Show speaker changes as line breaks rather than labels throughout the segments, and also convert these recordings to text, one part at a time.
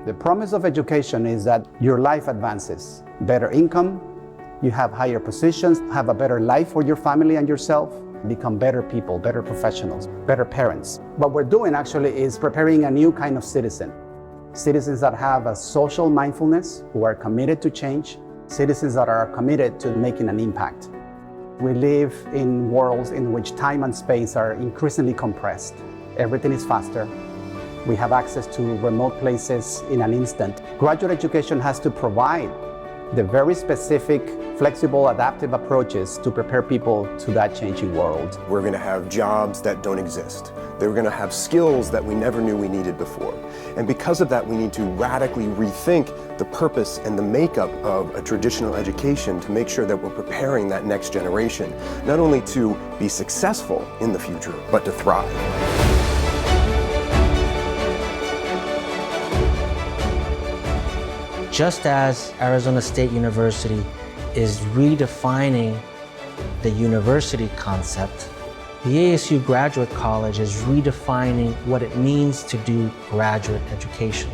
The promise of education is that your life advances. Better income, you have higher positions, have a better life for your family and yourself, become better people, better professionals, better parents. What we're doing actually is preparing a new kind of citizen. Citizens that have a social mindfulness, who are committed to change, citizens that are committed to making an impact. We live in worlds in which time and space are increasingly compressed. Everything is faster. We have access to remote places in an instant. Graduate education has to provide the very specific, flexible, adaptive approaches to prepare people to that changing world.
We're going to have jobs that don't exist. They're going to have skills that we never knew we needed before. And because of that, we need to radically rethink the purpose and the makeup of a traditional education to make sure that we're preparing that next generation, not only to be successful in the future, but to thrive.
Just as Arizona State University is redefining the university concept, the ASU Graduate College is redefining what it means to do graduate education.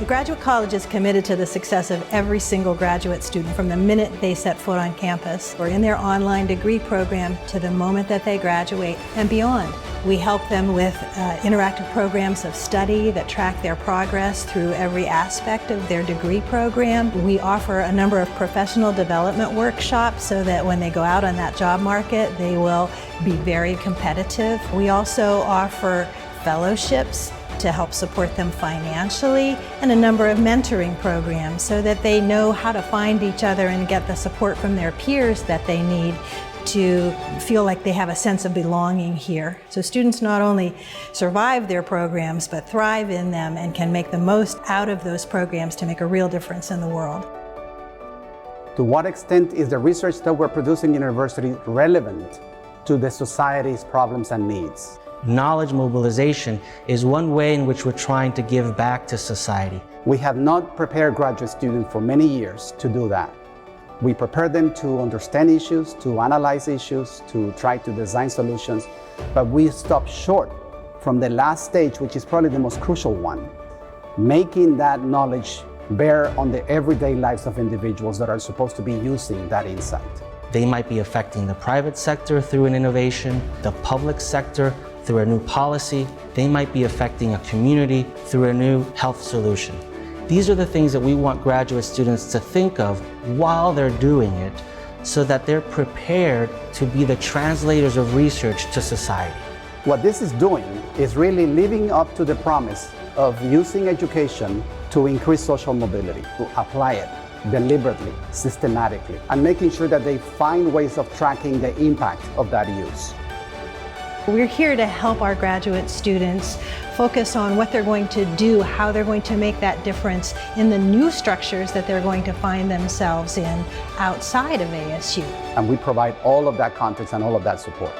The Graduate College is committed to the success of every single graduate student from the minute they set foot on campus or in their online degree program to the moment that they graduate and beyond. We help them with interactive programs of study that track their progress through every aspect of their degree program. We offer a number of professional development workshops so that when they go out on that job market, they will be very competitive. We also offer fellowships to help support them financially, and a number of mentoring programs so that they know how to find each other and get the support from their peers that they need to feel like they have a sense of belonging here. So students not only survive their programs, but thrive in them and can make the most out of those programs to make a real difference in the world.
To what extent is the research that we're producing in university relevant to the society's problems and needs?
Knowledge mobilization is one way in which we're trying to give back to society.
We have not prepared graduate students for many years to do that. We prepare them to understand issues, to analyze issues, to try to design solutions, but we stop short from the last stage, which is probably the most crucial one, making that knowledge bear on the everyday lives of individuals that are supposed to be using that insight.
They might be affecting the private sector through an innovation, the public sector through a new policy. They might be affecting a community through a new health solution. These are the things that we want graduate students to think of while they're doing it, so that they're prepared to be the translators of research to society.
What this is doing is really living up to the promise of using education to increase social mobility, to apply it deliberately, systematically, and making sure that they find ways of tracking the impact of that use.
We're here to help our graduate students focus on what they're going to do, how they're going to make that difference in the new structures that they're going to find themselves in outside of ASU.
And we provide all of that context and all of that support.